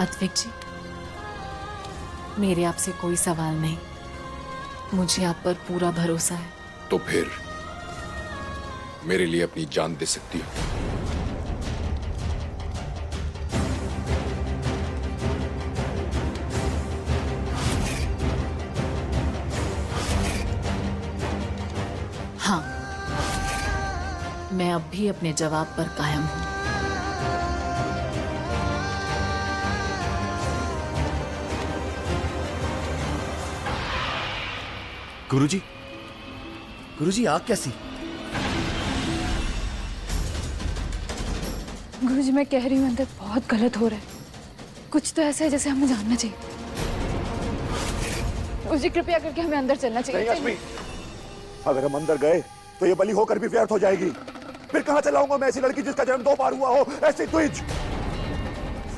अद्विक जी, मेरे आपसे कोई सवाल नहीं, मुझे आप पर पूरा भरोसा है। तो फिर मेरे लिए अपनी जान दे सकती हो। हाँ, मैं अब भी अपने जवाब पर कायम हूं। गुरुजी, गुरुजी आग कैसी? गुरुजी मैं कह रही हूँ अंदर बहुत गलत हो रहा है। कुछ तो ऐसा है जैसे हमें जानना चाहिए। गुरुजी कृपया करके हमें अंदर चलना चाहिए। नहीं अश्मी, अगर हम अंदर गए तो ये बलि होकर भी व्यर्थ हो जाएगी। फिर कहां चलाऊंगा मैं ऐसी लड़की जिसका जन्म 2 बार हुआ हो, ऐसी द्विज।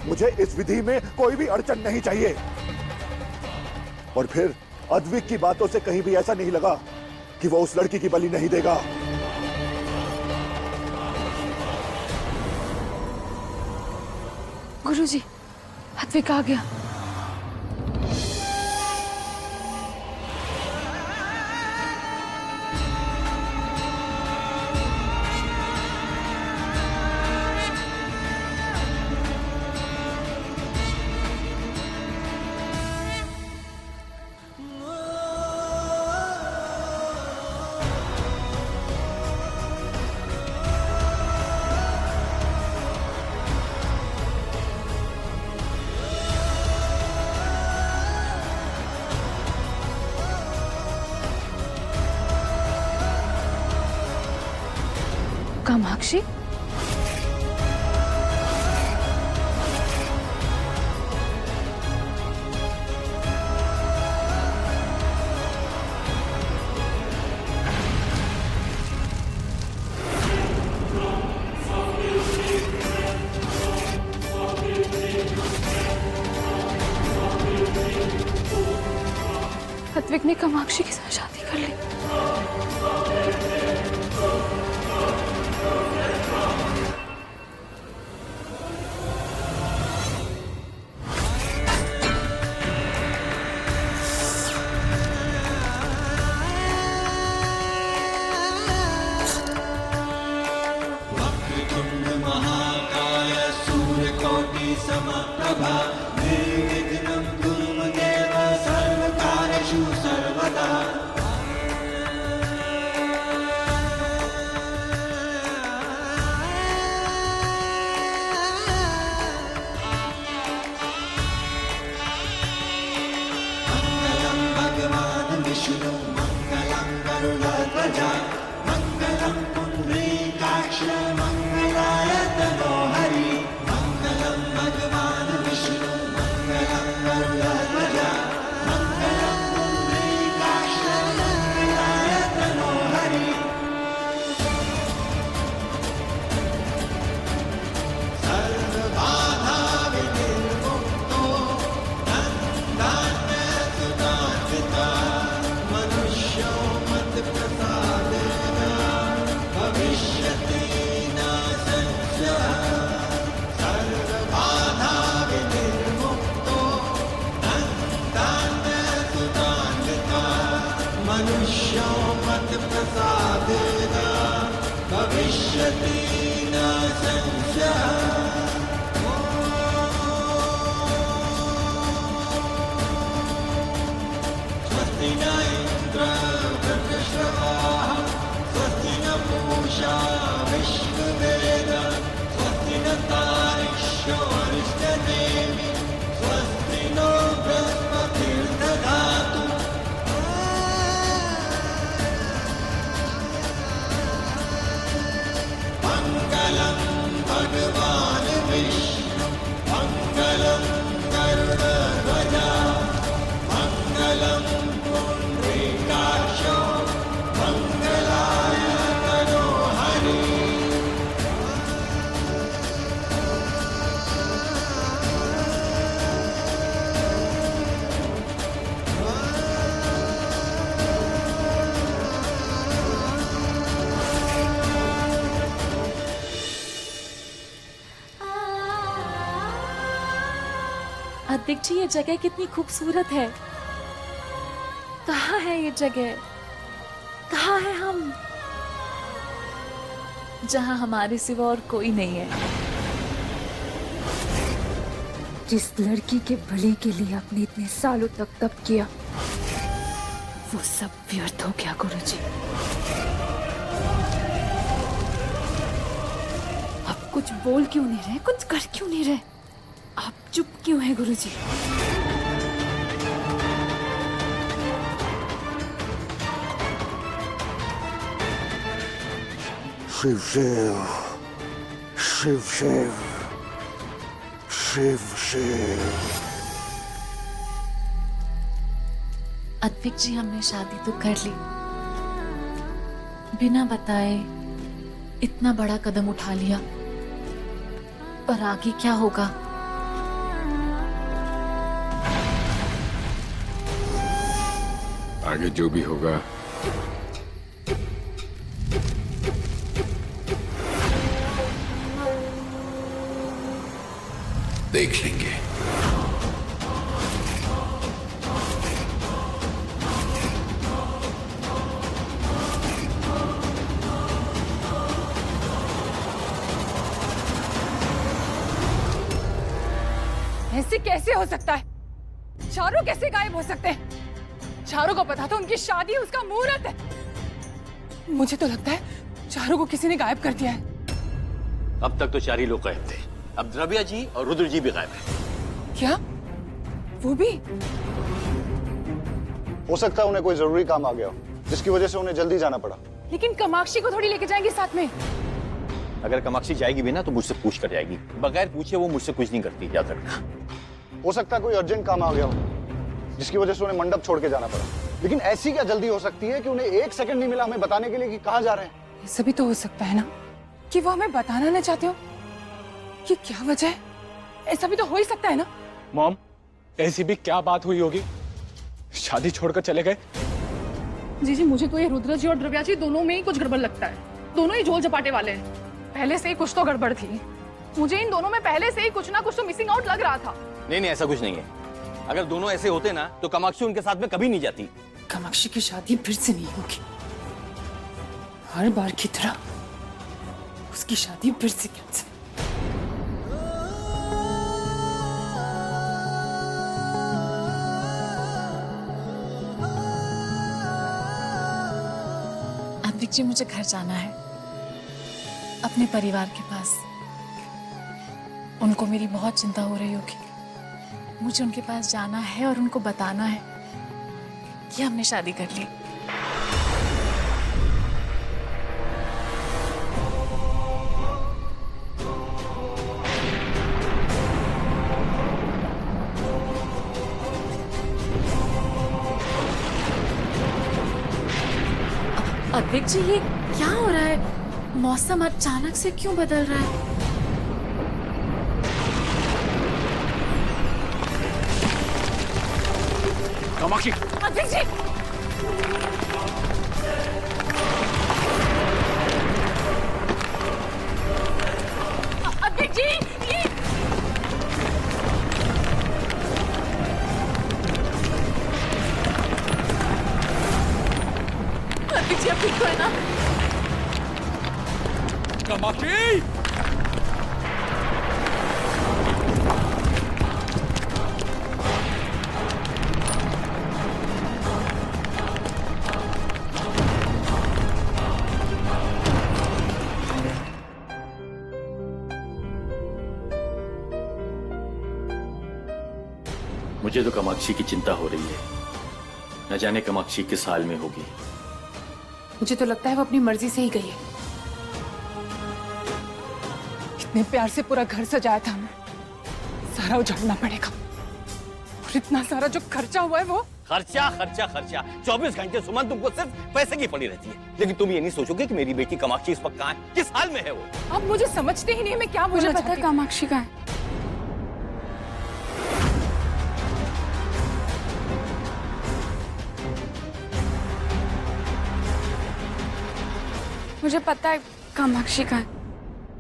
मुझे इस विधि में कोई भी अड़चन नहीं चाहिए। और फिर अद्विक की बातों से कहीं भी ऐसा नहीं लगा कि वो उस लड़की की बलि नहीं देगा। गुरुजी, अद्विक आ गया। कामाक्षी, अद्विक ने कामाक्षी के साथ शादी कर ली। अध्यक्ष जी, ये जगह कितनी खूबसूरत है। कहाँ है ये जगह? कहाँ है हम? जहाँ हमारे सिवा और कोई नहीं है। जिस लड़की के भले के लिए आपने इतने सालों तक तप किया, वो सब व्यर्थ हो गया गुरुजी। आप कुछ बोल क्यों नहीं रहे, कुछ कर क्यों नहीं रहे? आप चुप क्यों हैं गुरुजी? शिव शिव शिव शिव शिव शिव। अद्विक जी, हमने शादी तो कर ली, बिना बताए इतना बड़ा कदम उठा लिया, पर आगे क्या होगा? आगे जो भी होगा देख लेंगे। ऐसे कैसे हो सकता है? चारों कैसे गायब हो सकते हैं? चारों को पता था उनकी शादी है, उसका मुहूर्त है। मुझे तो लगता है चारों को किसी ने गायब कर दिया है। अब तक तो 4 ही लोग गायब थे, अब द्रव्या जी और रुद्र जी भी गायब है। क्या? वो भी? हो सकता है उन्हें कोई जरूरी काम आ गया हो, जिसकी वजह से उन्हें जल्दी जाना पड़ा। लेकिन कामाक्षी को थोड़ी लेके जाएंगे साथ में। अगर कामाक्षी जाएगी भी ना तो मुझसे पूछ कर जाएगी, बगैर पूछे वो मुझसे कुछ नहीं करती, याद रखना। हो सकता है कोई अर्जेंट काम आ गया हो, जिसकी वजह से उन्हें मंडप छोड़ के जाना पड़ा। लेकिन ऐसी क्या जल्दी हो सकती है कि उन्हें 1 सेकंड नहीं मिला हमें बताने के लिए कि कहाँ जा रहे हैं। ये सभी तो हो सकता है ना कि वो हमें बताना ना चाहते हो कि क्या वजह है। ऐसा भी तो हो ही सकता है ना। मॉम, ऐसी भी क्या बात हुई होगी, शादी छोड़कर चले गए? जी, मुझे तो ये रुद्र जी और द्रव्या जी दोनों में ही कुछ गड़बड़ लगता है। दोनों ही झोल झपाटे वाले हैं। पहले से ही कुछ तो गड़बड़ थी। मुझे इन दोनों में पहले से ही कुछ ना कुछ तो मिसिंग आउट लग रहा था। नहीं, ऐसा कुछ नहीं है। अगर दोनों ऐसे होते ना तो कामाक्षी उनके साथ में कभी नहीं जाती। कामाक्षी की शादी फिर से नहीं होगी। हर बार की तरह उसकी शादी फिर से कैंसिल। अद्विक जी, मुझे घर जाना है, अपने परिवार के पास। उनको मेरी बहुत चिंता हो रही होगी। मुझे उनके पास जाना है और उनको बताना है कि हमने शादी कर ली। अद्विक जी, ये क्या हो रहा है? मौसम अचानक से क्यों बदल रहा है? कामाक्षी, अद्विक जी! अद्विक जी, ये अद्विक जी, अब ठीक तो है ना? कामाक्षी! मुझे तो कामाक्षी की चिंता हो रही है। न जाने कामाक्षी किस हाल में होगी। मुझे तो लगता है वो अपनी मर्जी से ही गई है। इतने प्यार से पूरा घर सजाया था हमें, सारा उजाड़ना पड़ेगा। और इतना सारा जो खर्चा हुआ है वो खर्चा खर्चा खर्चा 24 घंटे सुमन तुमको सिर्फ पैसे की पड़ी रहती है। लेकिन तुम ये नहीं सोचोगे कि मेरी बेटी कामाक्षी इस वक्त कहाँ है, किस हाल में है वो। आप मुझे समझते ही नहीं, मैं क्या बोलना मुझे पता है चाहती हूँ। कामाक्षी का है। मुझे पता है कामाक्षी का है।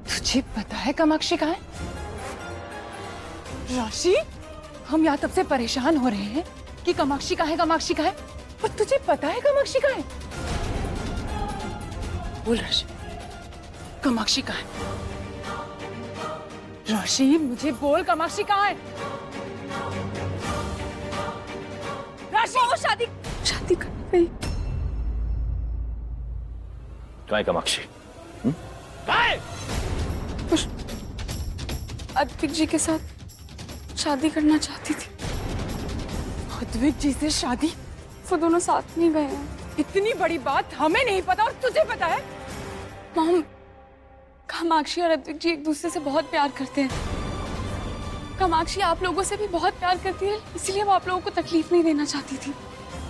तुझे पता है कामाक्षी कहाँ है? राशि, हम यहाँ तब से परेशान हो रहे हैं कि कामाक्षी कहाँ है, कामाक्षी कहाँ है, और तुझे पता है कामाक्षी कहाँ है? बोल राशि, कामाक्षी कहाँ है? राशि मुझे बोल, कामाक्षी कहाँ है? राशि वो शादी कर गई। कहाँ है कामाक्षी? अद्विक जी के साथ शादी करना चाहती थी। अद्विक जी से शादी? वो दोनों साथ नहीं गए हैं। इतनी बड़ी बात हमें नहीं पता और तुझे पता है? मॉम, कामाक्षी और अद्विक जी एक दूसरे से बहुत प्यार करते हैं। कामाक्षी आप लोगों से भी बहुत प्यार करती है, इसलिए वो आप लोगों को तकलीफ नहीं देना चाहती थी,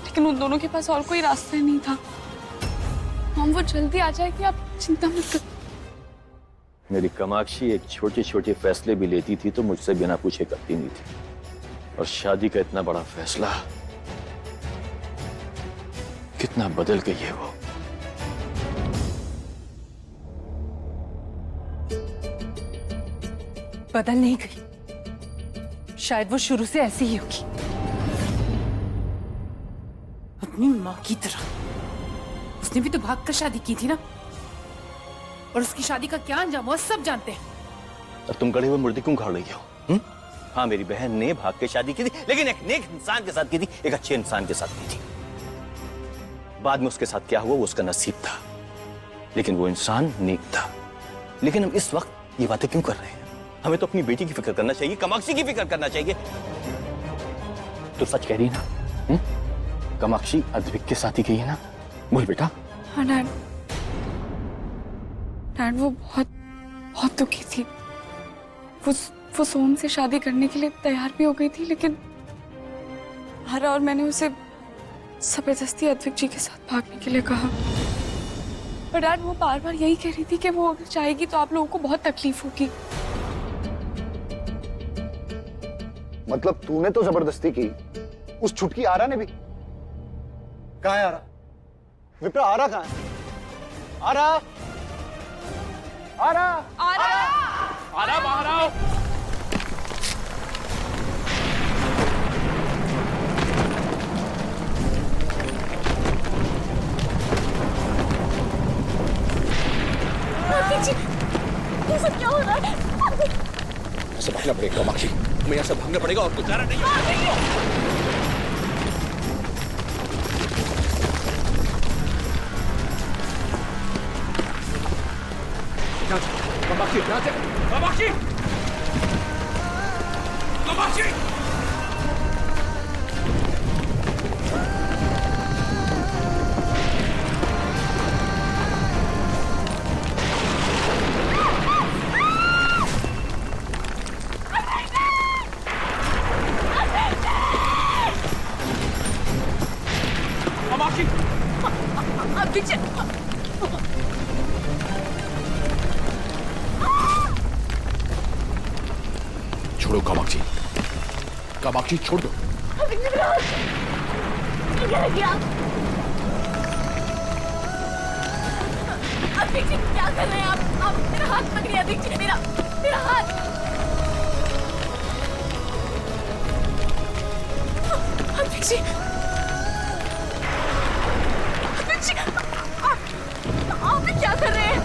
लेकिन उन दोनों के पास और कोई रास्ता नहीं था। मॉम, वो जल्दी आ जाएगी, आप चिंता मत करो। मेरी कामाक्षी एक छोटे छोटे फैसले भी लेती थी तो मुझसे बिना पूछे करती नहीं थी, और शादी का इतना बड़ा फैसला, कितना बदल गई है वो। बदल नहीं गई, शायद वो शुरू से ऐसी ही होगी, अपनी माँ की तरह। उसने भी तो भागकर शादी की थी ना, और उसकी शादी का क्या अंजाम हुआ सब जानते हैं। और तुम गड़े हुए मुर्दे क्यों उखाड़ रही हो? हाँ, मेरी बहन ने भाग के शादी की थी, लेकिन एक नेक इंसान के साथ की थी, एक अच्छे इंसान के साथ की थी। बाद में उसके साथ क्या हुआ वो उसका नसीब था, लेकिन वो इंसान नेक था। लेकिन हम इस वक्त ये बातें क्यों कर रहे हैं? हमें तो अपनी बेटी की फिक्र करना चाहिए, कामाक्षी की फिक्र करना चाहिए। तो सच कह रही है ना? कामाक्षी अद्विक के साथ ही गई है ना? बोल बेटा। हाँ डैड, वो बहुत दुखी थी। वो सोम से शादी करने के लिए तैयार भी हो गई थी, लेकिन हरा और मैंने उसे जबरदस्ती अद्विक जी के साथ भागने के लिए कहा। पर डैड, वो बार बार यही कह रही थी कि वो अगर जाएगी तो आप लोगों को बहुत तकलीफ होगी। मतलब तूने तो जबरदस्ती की, उस छुटकी आरा ने भी। कहाँ है आरा? विप्रा, आरा कहाँ है? आरा, आरा, आरा, आरा बाहर आओ। ये सब क्या हो रहा है? ऐसा भागना पड़ेगा कामाक्षी, हमें यहाँ से भागना पड़ेगा और कुछ चारा नहीं है। कामाक्षी, यहाँ से कामाक्षी, कामाक्षी। छोड़ो कामाक्षी, कामाक्षी छोड़ दो। अद्विक जी क्या कर रहे हैं आप मेरा हाथ पकड़िए अद्विक जी, मेरा हाथ। अद्विक जी, आप क्या कर रहे हैं?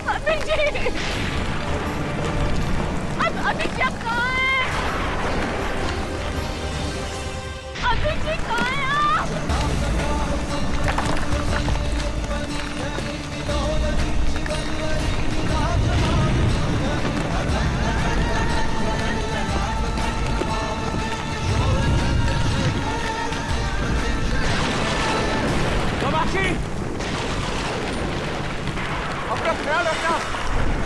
अद्विक जी, अद्विक जी आप कहाँ हैं? अद्विक जी कहाँ हैं आप? कामाक्षी, अपना ख्याल रखना।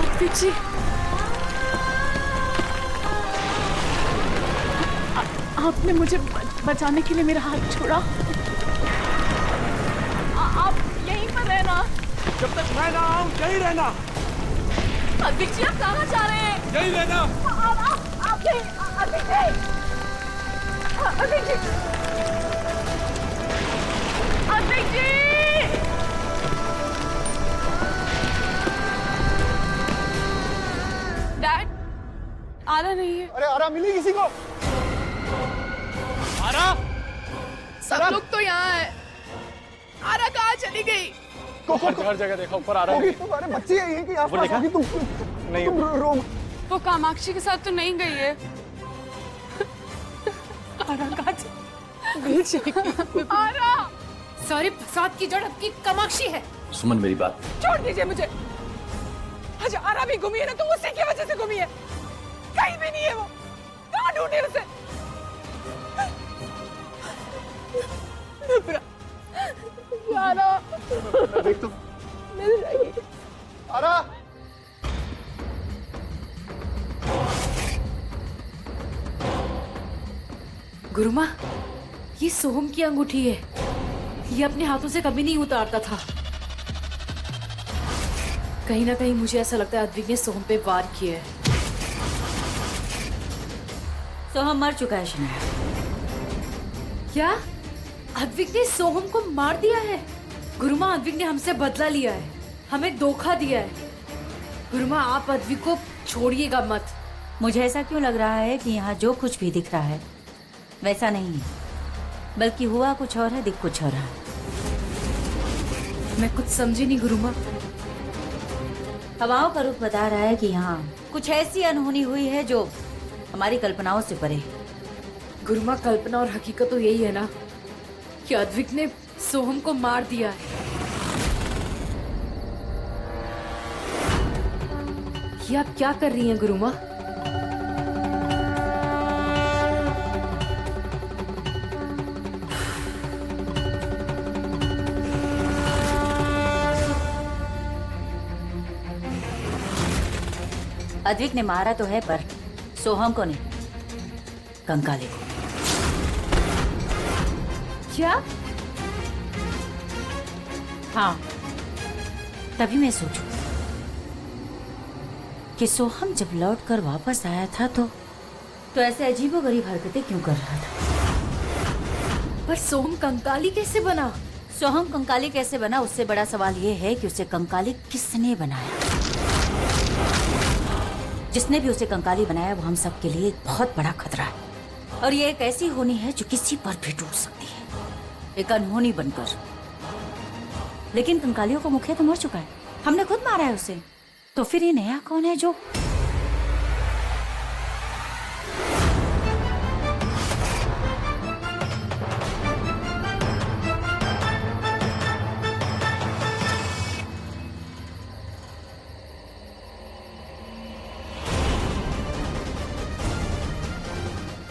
अद्विक जी, आपने मुझे बचाने के लिए मेरा हाथ छोड़ा। आप यहीं पर रहना। जब तक मैं ना आऊं यहीं रहना। अद्विक जी, आप कहाँ जा रहे हैं? यहीं रहना। आप यहीं, अद्विक जी, अद्विक जी, अद्विक जी। डैड, आरा नहीं है। अरे आरा मिली किसी को? आरा, सब लोग तो यहाँ है। आरा कहाँ चली गई? हर जगह देखा, ऊपर आ रहा है। तुम्हारे बच्ची है यहीं के आसपास होगी। तुम नहीं, तुम रो। वो कामाक्षी के साथ तो नहीं गई है। आरा कहाँ चली? आरा, सारे फसाद की जड़ आपकी कामाक्षी है। सुमन मेरी बात। छोड़ दीजिए मुझे। आज आरा भी घूमी है ना, तो उसी की वजह से घूमी है। कहीं भी नहीं है वो। कहाँ ढूंढे उसे? आरा, देख तो आरा। गुरुमा, ये सोहम की अंगूठी है। ये अपने हाथों से कभी नहीं उतारता था। कहीं ना कहीं मुझे ऐसा लगता है अद्विक ने सोहम पे वार किया है। सोहम मर चुका है शनाया। क्या अद्विक ने सोहम को मार दिया है? गुरुमा, अद्विक ने हमसे बदला लिया है, हमें धोखा दिया है। गुरुमा, आप अद्विक को छोड़िएगा मत। मुझे ऐसा क्यों लग रहा है कि यहाँ जो कुछ भी दिख रहा है वैसा नहीं है, बल्कि हुआ कुछ और है, दिख कुछ और है। मैं कुछ समझी नहीं गुरुमा। हवाओं का रुख बता रहा है कि यहाँ कुछ ऐसी अनहोनी हुई है जो हमारी कल्पनाओं से परे है। गुरुमा, कल्पना और हकीकत तो यही है ना कि अद्विक ने सोहम को मार दिया है। ये आप क्या कर रही हैं गुरुमा? अद्विक ने मारा तो है, पर सोहम को नहीं, कंकाले को। क्या? हाँ, तभी मैं सोचूं कि सोहम जब लौट कर वापस आया था तो ऐसे अजीबोगरीब हरकतें क्यों कर रहा था? पर सोहम कंकाली कैसे बना? सोहम कंकाली कैसे बना, उससे बड़ा सवाल ये है कि उसे कंकाली किसने बनाया। जिसने भी उसे कंकाली बनाया वो हम सब के लिए एक बहुत बड़ा खतरा है, और ये एक ऐसी होनी है जो किसी पर भी टूट सकती है, एक अनहोनी बनकर। लेकिन कंकालियों का मुखिया तो मर चुका है, हमने खुद मारा है उसे, तो फिर ये नया कौन है जो?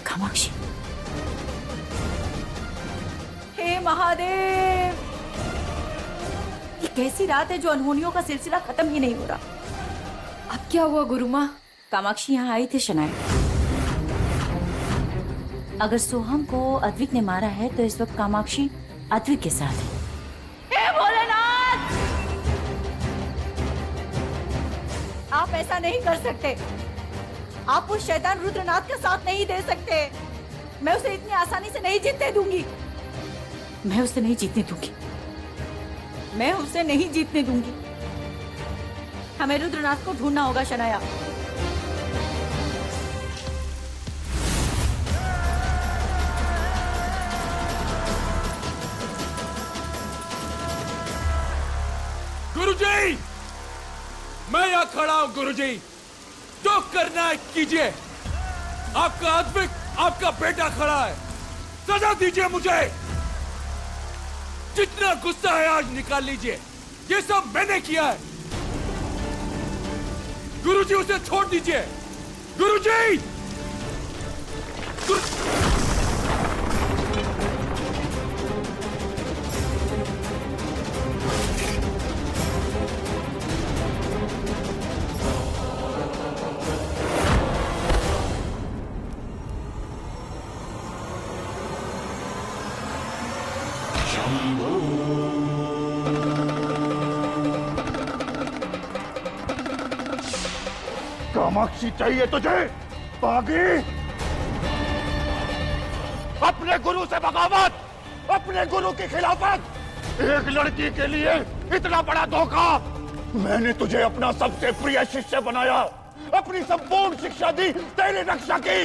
कामाक्षी। हे महादेव, ये कैसी रात है जो अनहोनियों का सिलसिला खत्म ही नहीं हो रहा। अब क्या हुआ गुरुमा? कामाक्षी यहाँ आई थी शनाया। अगर सोहम को अद्विक ने मारा है तो इस वक्त कामाक्षी अद्विक के साथ है। हे भोलेनाथ, आप ऐसा नहीं कर सकते। आप उस शैतान रुद्रनाथ का साथ नहीं दे सकते। मैं उसे इतनी आसानी से नहीं जीतने दूंगी। मैं उसे नहीं जीतने दूंगी। मैं उसे नहीं जीतने दूंगी। हमें रुद्रनाथ को ढूंढना होगा शनाया। गुरुजी, मैं यहाँ खड़ा हूँ। गुरुजी, जो करना है कीजिए। आपका अद्विक, आपका बेटा खड़ा है, सजा दीजिए मुझे। जितना गुस्सा है आज निकाल लीजिए। ये सब मैंने किया है। गुरुजी, उसे छोड़ दीजिए। गुरुजी, कामाक्षी चाहिए तुझे बागी? अपने गुरु से बगावत, अपने गुरु की खिलाफत, एक लड़की के लिए इतना बड़ा धोखा। मैंने तुझे अपना सबसे प्रिय शिष्य बनाया, अपनी संपूर्ण शिक्षा दी, तेरी रक्षा की,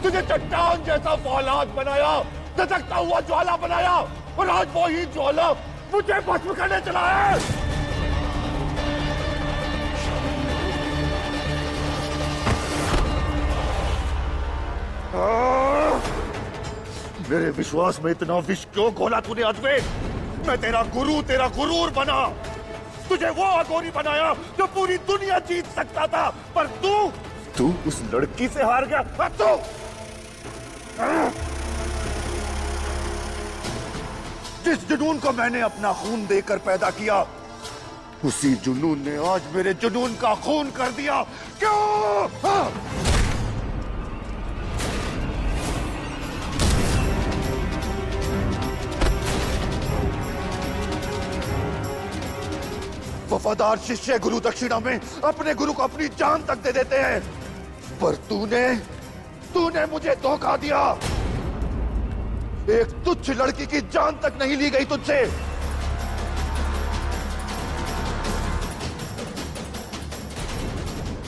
तुझे चट्टान जैसा फौलाद बनाया, धधकता हुआ ज्वाला बनाया, और आज वो ही ज्वाला मुझे भस्म करने चला है। मेरे विश्वास में इतना विष क्यों घोला तूने अद्वैत? मैं तेरा गुरु, तेरा गुरूर बना, तुझे वो अघोरी बनाया जो पूरी दुनिया जीत सकता था, पर तू उस लड़की से हार गया। और तू जिस जुनून को मैंने अपना खून देकर पैदा किया, उसी जुनून ने आज मेरे जुनून का खून कर दिया। क्यों? हाँ? वफादार शिष्य गुरु दक्षिणा में अपने गुरु को अपनी जान तक दे देते हैं, पर तूने मुझे धोखा दिया। एक तुच्छ लड़की की जान तक नहीं ली गई तुझसे।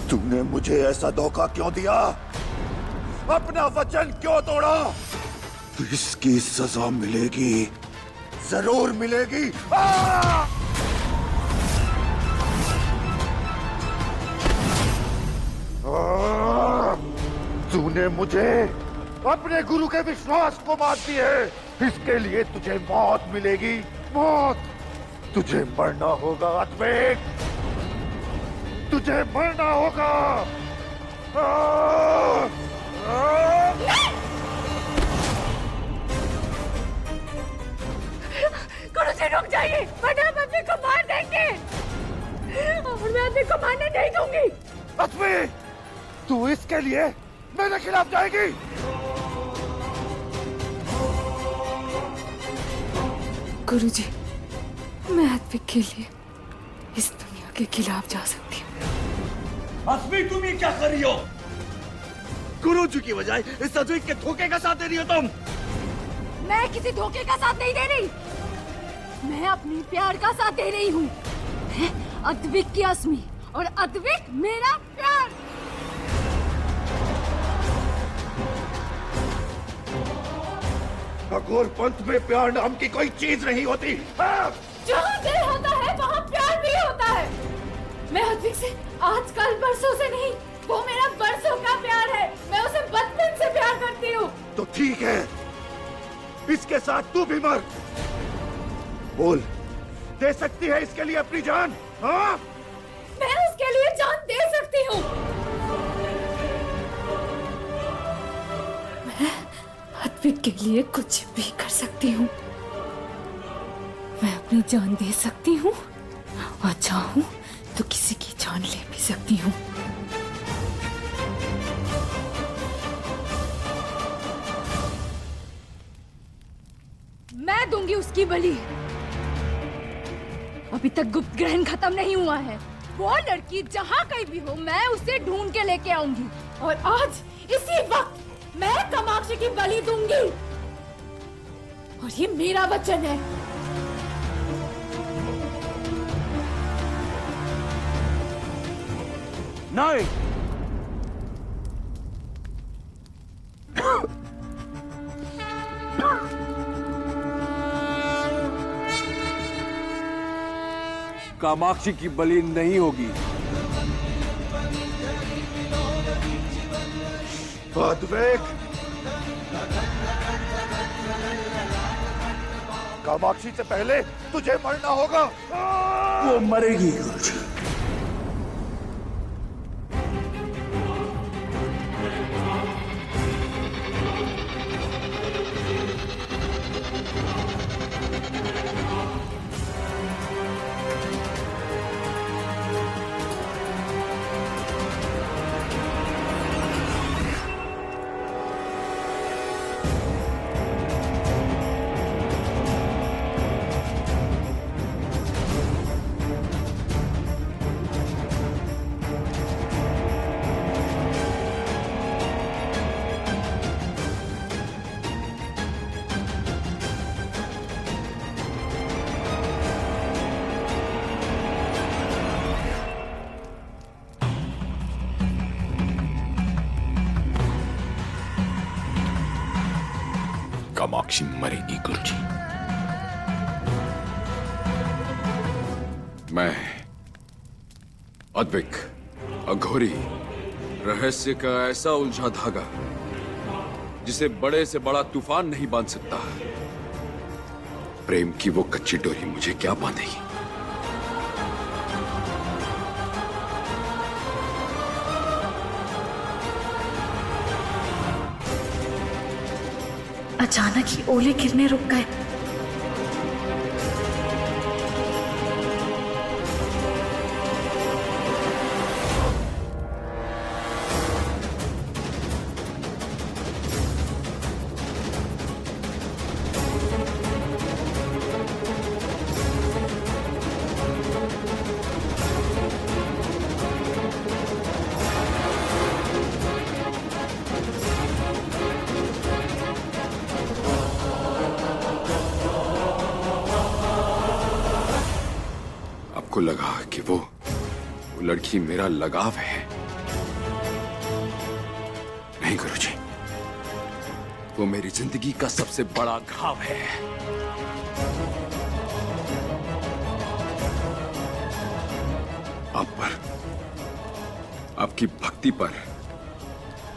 तूने मुझे ऐसा धोखा क्यों दिया? अपना वचन क्यों तोड़ा? इसकी सजा मिलेगी, जरूर मिलेगी। तूने मुझे अपने गुरु के विश्वास को मात दी है, इसके लिए तुझे मौत मिलेगी, मौत। तुझे मरना होगा अद्वैत, तुझे मरना होगा। गुरु जी रुक जाइए, वरना हम अद्वैत को मार देंगे, और मैं अद्वैत को मारने नहीं दूंगी। अद्वैत, तू इसके लिए मेरे खिलाफ जाएगी? गुरुजी, मैं अद्वैत के लिए इस दुनिया के खिलाफ जा सकती हूँ। अस्मी, तुम ये क्या कर रही हो? गुरुजी की बजाय इस अद्वैत के धोखे का साथ दे रही हो तुम। मैं किसी धोखे का साथ नहीं दे रही, मैं अपने प्यार का साथ दे रही हूँ। अद्वैत की अस्मी और अद्वैत मेरा प्यार। खगोल पंथ में प्यार नाम की कोई चीज नहीं होती। जहाँ दिल होता है वहाँ प्यार भी होता है। मैं अद्वैत से आज कल परसों से नहीं, वो मेरा बरसों का प्यार है। मैं उसे बचपन से प्यार करती हूँ। तो ठीक है, इसके साथ तू भी मर। बोल, दे सकती है इसके लिए अपनी जान? हाँ? मैं उसके लिए जान दे सकती हूँ। मैं अद्वैत के लिए कुछ भी कर सकती हूँ। मैं अपनी जान दे सकती हूँ, और चाहूँ तो किसी की जान ले भी सकती हूँ। मैं दूंगी उसकी बलि। अभी तक गुप्त ग्रहण खत्म नहीं हुआ है। वो लड़की जहाँ कहीं भी हो, मैं उसे ढूंढ के लेके आऊंगी, और आज इसी वक्त मैं कामाक्षी की बलि दूंगी, और ये मेरा वचन है। नहीं, कामाक्षी की बलि नहीं होगी। अद्वैत, कामाक्षी से पहले तुझे मरना होगा। वो मरेगी गुरुजी। कामाक्षी मरेगी गुरुजी। मैं अद्विक अघोरी रहस्य का ऐसा उलझा धागा जिसे बड़े से बड़ा तूफान नहीं बांध सकता, प्रेम की वो कच्ची डोरी मुझे क्या बांधेगी। अचानक ही ओले गिरने रुक गए। आपको लगा कि वो लड़की मेरा लगाव है? नहीं गुरुजी, वो मेरी जिंदगी का सबसे बड़ा घाव है। आप पर, आपकी भक्ति पर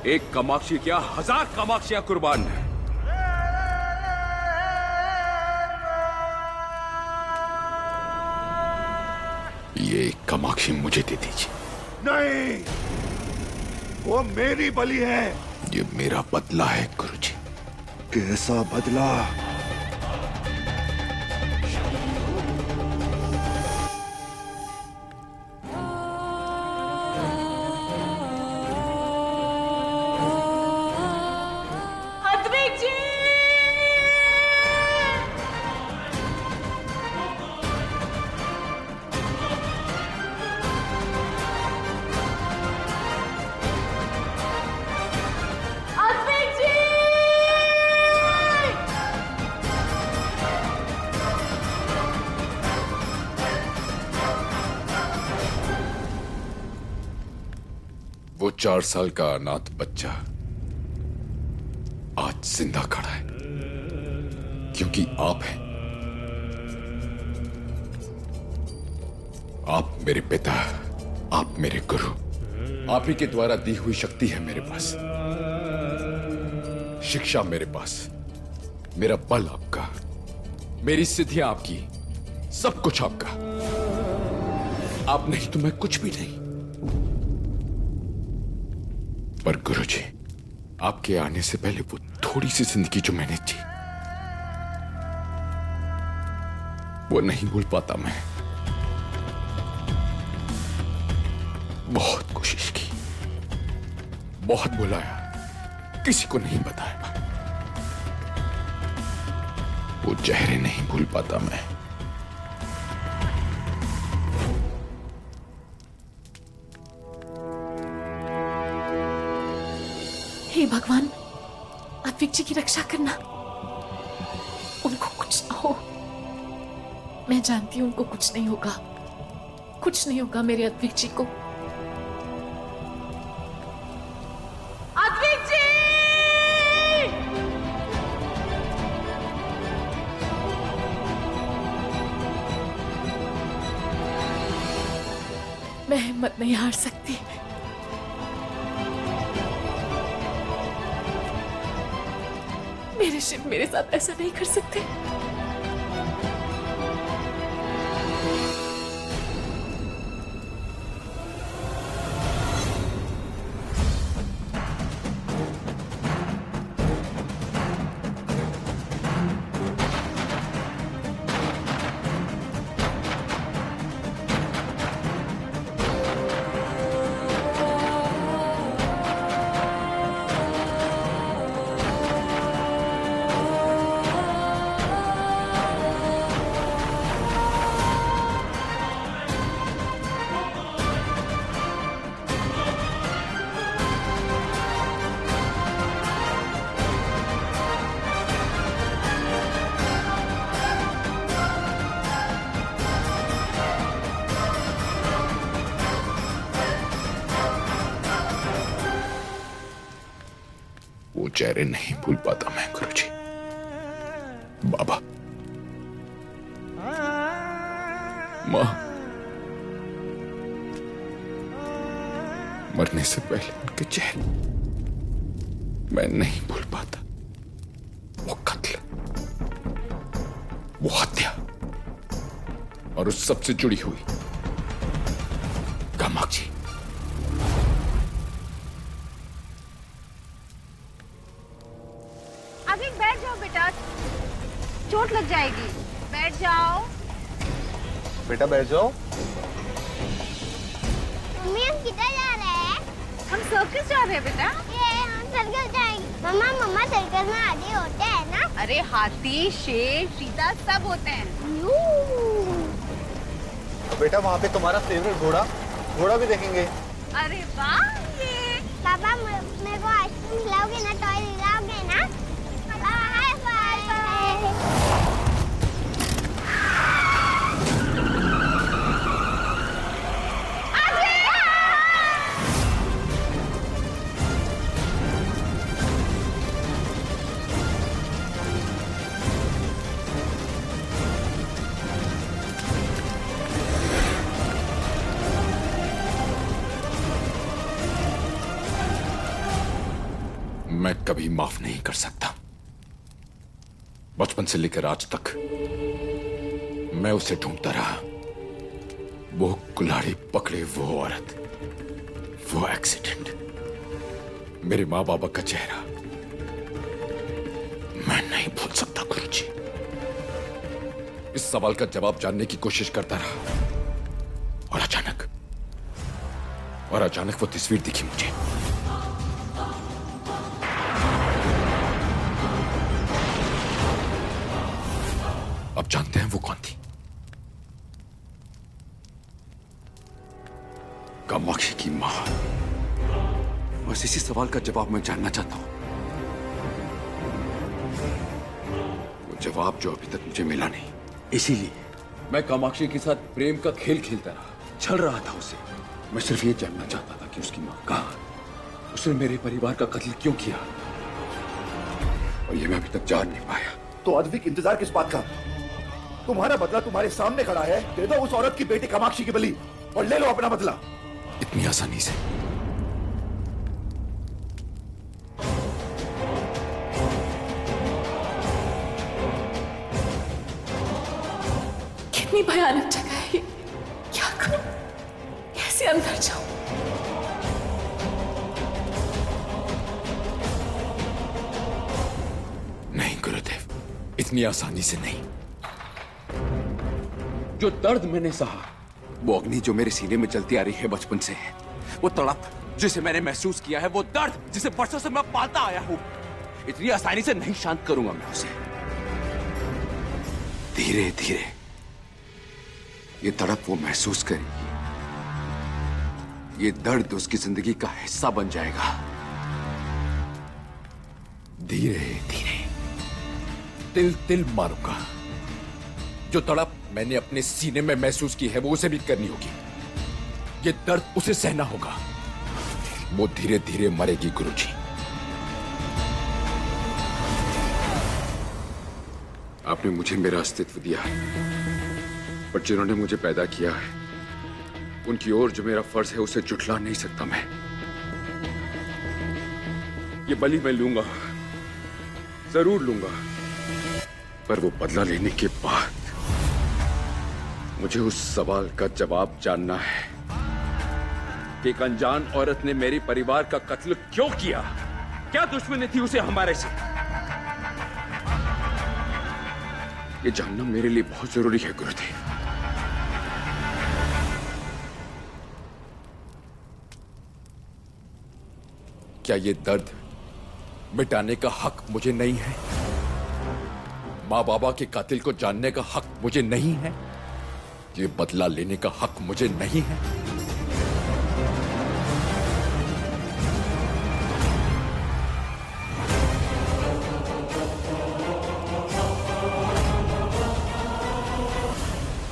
एक कामाक्षी क्या 1000 कामाक्षियां कुर्बान है। ये कामाक्षी मुझे दे दीजिए। नहीं, वो मेरी बलि है। ये मेरा बदला है गुरुजी। कैसा बदला? अद्विक जी! अद्विक जी! वो 4 साल का अनाथ बच्चा आज जिंदा खड़ा है क्योंकि आप हैं। आप मेरे पिता, आप मेरे गुरु, आप ही के द्वारा दी हुई शक्ति है मेरे पास, शिक्षा मेरे पास, मेरा बल आपका, मेरी सिद्धियां आपकी, सब कुछ आपका। आप नहीं तो मैं कुछ भी नहीं। पर गुरुजी, आपके आने से पहले वो थोड़ी सी जिंदगी जो मैंने जी, वो नहीं भूल पाता मैं। बहुत कोशिश की, बहुत बुलाया, किसी को नहीं बताया। वो चेहरे नहीं भूल पाता मैं। हे भगवान, अद्विक जी की रक्षा करना, उनको कुछ ना हो। मैं जानती हूं उनको कुछ नहीं होगा, कुछ नहीं होगा मेरे अद्विक जी को। अद्विक जी! मैं हिम्मत नहीं हार सकती। मेरे शिव मेरे साथ ऐसा नहीं कर सकते। वो चेहरे नहीं भूल पाता मैं गुरुजी। बाबा, मां, मरने से पहले उनके चेहरे मैं नहीं भूल पाता। वो कत्ल, वो हत्या और उस सबसे जुड़ी हुई कामाक्षी। अभी बैठ जाओ बेटा, चोट लग जाएगी। बैठ जाओ बेटा, बैठ जाओ। मम्मी हम किधर जा रहे हैं? हम सर्कस जा रहे हैं बेटा। हम सर्कस जाएंगे। मम्मा सर्कस में हाथी होते हैं ना? अरे हाथी, शेर, चीता सब होते हैं। बेटा, वहाँ पे तुम्हारा फेवरेट घोड़ा भी देखेंगे। अरे वाह! ये पापा मेरे को आइसक्रीम खिलाओगे ना? टॉय दिलाओगे ना? Hi bye. मैं कभी माफ नहीं कर सकता। बचपन से लेकर आज तक मैं उसे ढूंढता रहा। वो कुल्हाड़ी पकड़े वो औरत, वो एक्सीडेंट, मेरे माँ बाबा का चेहरा मैं नहीं भूल सकता गुरुजी। इस सवाल का जवाब जानने की कोशिश करता रहा और अचानक वो तस्वीर दिखी मुझे। अब जानते हैं वो कौन थी। कामाक्षी की मां। बस इसी सवाल का जवाब मैं जानना चाहता हूं। वो जवाब जो अभी तक मुझे मिला नहीं। इसीलिए मैं कामाक्षी के साथ प्रेम का खेल खेलता रहा, छल रहा था उसे। मैं सिर्फ ये जानना चाहता था कि उसकी मां कहां, उसने मेरे परिवार का कत्ल क्यों किया, और ये मैं अभी तक जान नहीं पाया। तो अद्विक, इंतजार किस बात का? तुम्हारा बदला तुम्हारे सामने खड़ा है। दे दो उस औरत की बेटी कामाक्षी की बलि और ले लो अपना बदला। इतनी आसानी से? कितनी भयानक जगह है ये। क्या करूं? कैसे अंदर जाऊं? नहीं गुरुदेव, इतनी आसानी से नहीं। जो दर्द मैंने सहा, वो अग्नि जो मेरे सीने में जलती आ रही है बचपन से, वो तड़प जिसे मैंने महसूस किया है, वो दर्द जिसे बरसों से मैं पालता आया हूं, इतनी आसानी से नहीं शांत करूंगा मैं उसे। धीरे धीरे ये तड़प वो महसूस करेगी। ये दर्द उसकी जिंदगी का हिस्सा बन जाएगा। धीरे धीरे तिल तिल मारूंगा। जो तड़प मैंने अपने सीने में महसूस की है, वो उसे भी करनी होगी। ये दर्द उसे सहना होगा। वो धीरे धीरे मरेगी गुरुजी। आपने मुझे मेरा अस्तित्व दिया है, पर जिन्होंने मुझे पैदा किया है, उनकी ओर जो मेरा फर्ज है उसे जुटला नहीं सकता मैं। ये बलि मैं लूंगा, जरूर लूंगा, पर वो बदला लेने के बाद मुझे उस सवाल का जवाब जानना है कि एक अनजान औरत ने मेरे परिवार का कत्ल क्यों किया। क्या दुश्मनी थी उसे हमारे से? ये जानना मेरे लिए बहुत जरूरी है गुरुदेव। क्या ये दर्द मिटाने का हक मुझे नहीं है? माँ बाबा के कातिल को जानने का हक मुझे नहीं है? ये बदला लेने का हक मुझे नहीं है?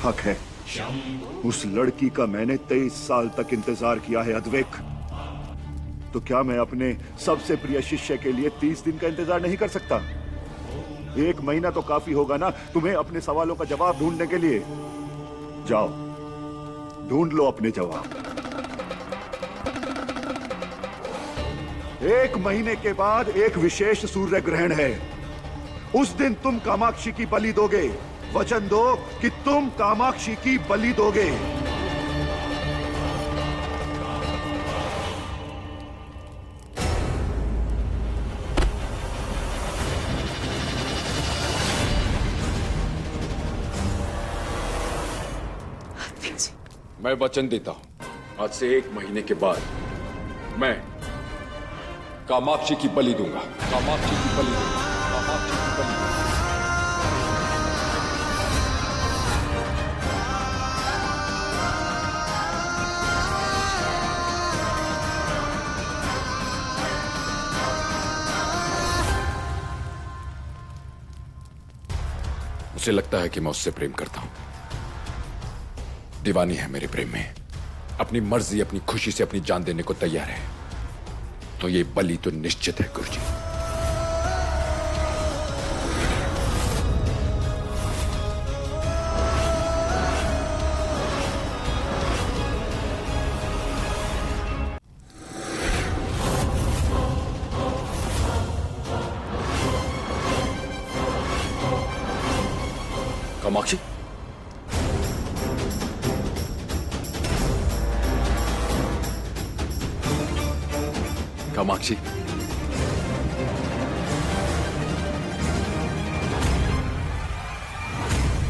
हक है। उस लड़की का मैंने 23 साल तक इंतजार किया है अद्वैक। तो क्या मैं अपने सबसे प्रिय शिष्य के लिए 30 दिन का इंतजार नहीं कर सकता? 1 महीना तो काफी होगा ना तुम्हें अपने सवालों का जवाब ढूंढने के लिए। जाओ ढूंढ लो अपने जवाब। 1 महीने के बाद एक विशेष सूर्य ग्रहण है। उस दिन तुम कामाक्षी की बलि दोगे। वचन दो कि तुम कामाक्षी की बलि दोगे। मैं वचन देता हूं, आज से 1 महीने के बाद मैं कामाक्षी की बलि दूंगा। कामाक्षी की बलि दूंगा। कामाक्षी की बलि दूंगा। उसे लगता है कि मैं उससे प्रेम करता हूं। दीवानी है मेरे प्रेम में, अपनी मर्जी अपनी खुशी से अपनी जान देने को तैयार है। तो ये बलि तो निश्चित है गुरुजी। कामाक्षी, कामाक्षी,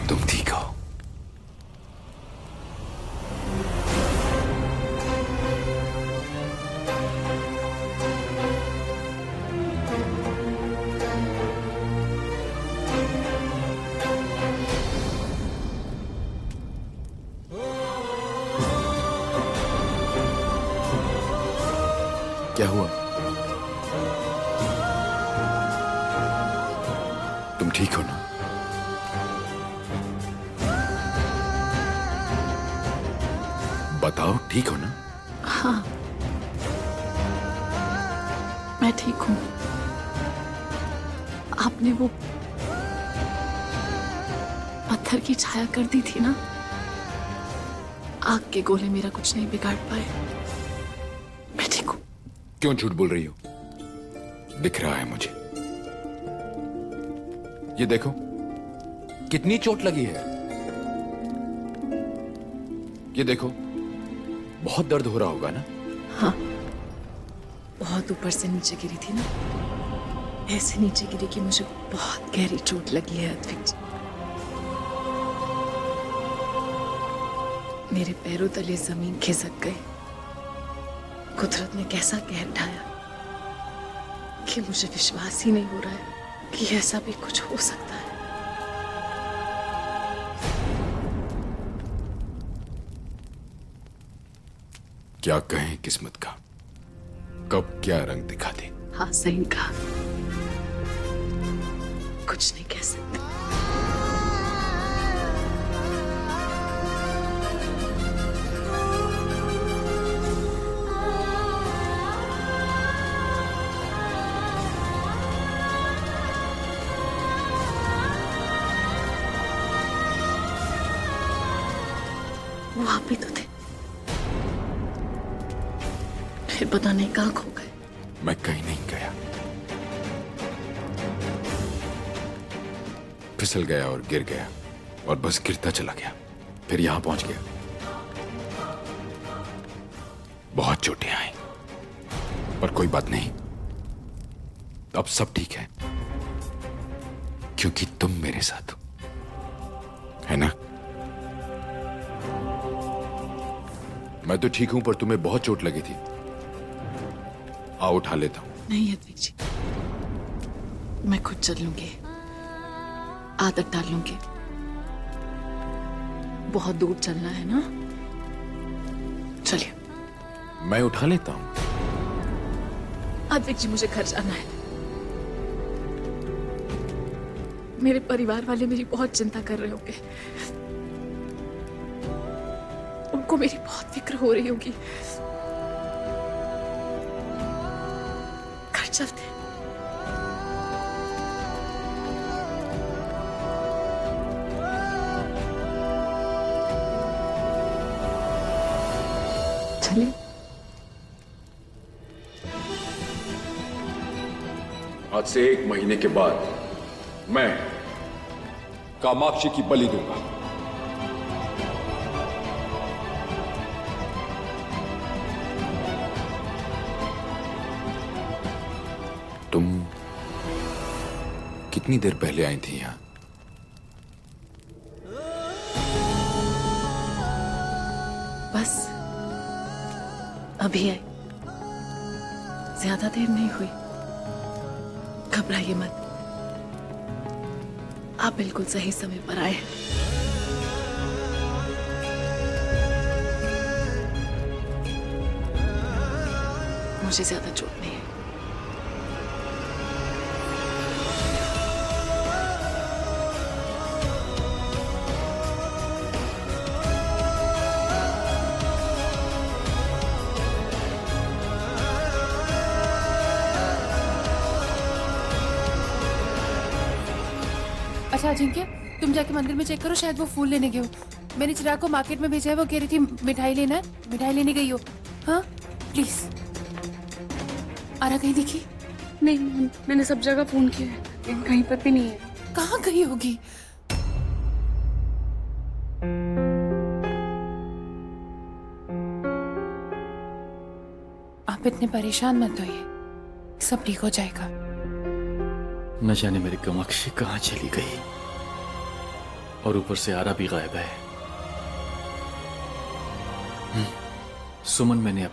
तुम ठीक हो? क्या हुआ? तुम ठीक हो ना? बताओ, ठीक हो ना? हाँ, मैं ठीक हूँ। आपने वो पत्थर की छाया कर दी थी ना, आग के गोले मेरा कुछ नहीं बिगाड़ पाए। मैं ठीक हूँ। क्यों झूठ बोल रही हो? दिख रहा है मुझे। ये देखो कितनी चोट लगी है। ये देखो, बहुत दर्द हो रहा होगा ना? हाँ, बहुत ऊपर से नीचे गिरी थी ना, ऐसे नीचे गिरी कि मुझे बहुत गहरी चोट लगी है अद्विक जी। मेरे पैरों तले जमीन खिसक गई। कुदरत ने कैसा कहर ढाया कि मुझे विश्वास ही नहीं हो रहा है कि ऐसा भी कुछ हो सकता है। क्या कहें किस्मत का, कब क्या रंग दिखा दे। हाँ, सही कहा, कुछ नहीं कह सकते। वो आप ही तो थे, फिर पता नहीं कहाँ खो गए। मैं कहीं नहीं गया, फिसल गया और गिर गया और बस गिरता चला गया, फिर यहां पहुंच गया। बहुत चोटें आई पर कोई बात नहीं, अब सब ठीक है क्योंकि तुम मेरे साथ हो, है ना? मैं तो ठीक हूं पर तुम्हें बहुत चोट लगी थी। आओ उठा लेता हूं। नहीं अद्विक जी, मैं खुद चल लूंगी, आदत डाल लूंगी। बहुत दूर चलना है ना, चलिए। मैं उठा लेता हूं। अद्विक जी, मुझे घर जाना है। मेरे परिवार वाले मेरी बहुत चिंता कर रहे होंगे, उनको मेरी बहुत फिक्र हो रही होगी। घर चलते हैं। चलिए। आज से 1 महीने के बाद मैं कामाक्षी की बलि दूंगा। तुम कितनी देर पहले आई थी यहां? बस अभी आई, ज्यादा देर नहीं हुई। घबराइए मत, आप बिल्कुल सही समय पर आए। मुझे ज्यादा चोट नहीं है। अच्छा अजिंक्य, तुम जाके मंदिर में चेक करो, शायद वो फूल लेने गए हो। मैंने चिराग को मार्केट में भेजा है, वो कह रही थी मिठाई लेना है, मिठाई लेने गई हो। हाँ प्लीज। आरा कहीं दिखी? नहीं मैम, मैंने सब जगह फोन किया है लेकिन कहीं पर भी नहीं है। कहाँ गई होगी? आप इतने परेशान मत होइए, सब ठीक हो जाएगा। न जाने मेरी कामाक्षी कहाँ चली गई, और ऊपर से आरा भी गायब है। सुमन, मैंने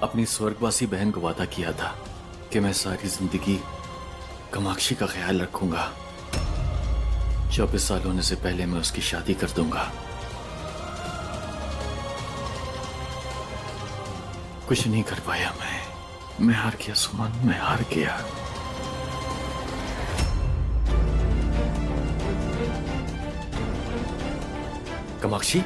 अपनी स्वर्गवासी बहन को वादा किया था कि मैं सारी जिंदगी कामाक्षी का ख्याल रखूंगा। 24 साल होने से पहले मैं उसकी शादी कर दूंगा। कुछ नहीं कर पाया मैं हार गया सुमन, मैं हार गया। कामाक्षी,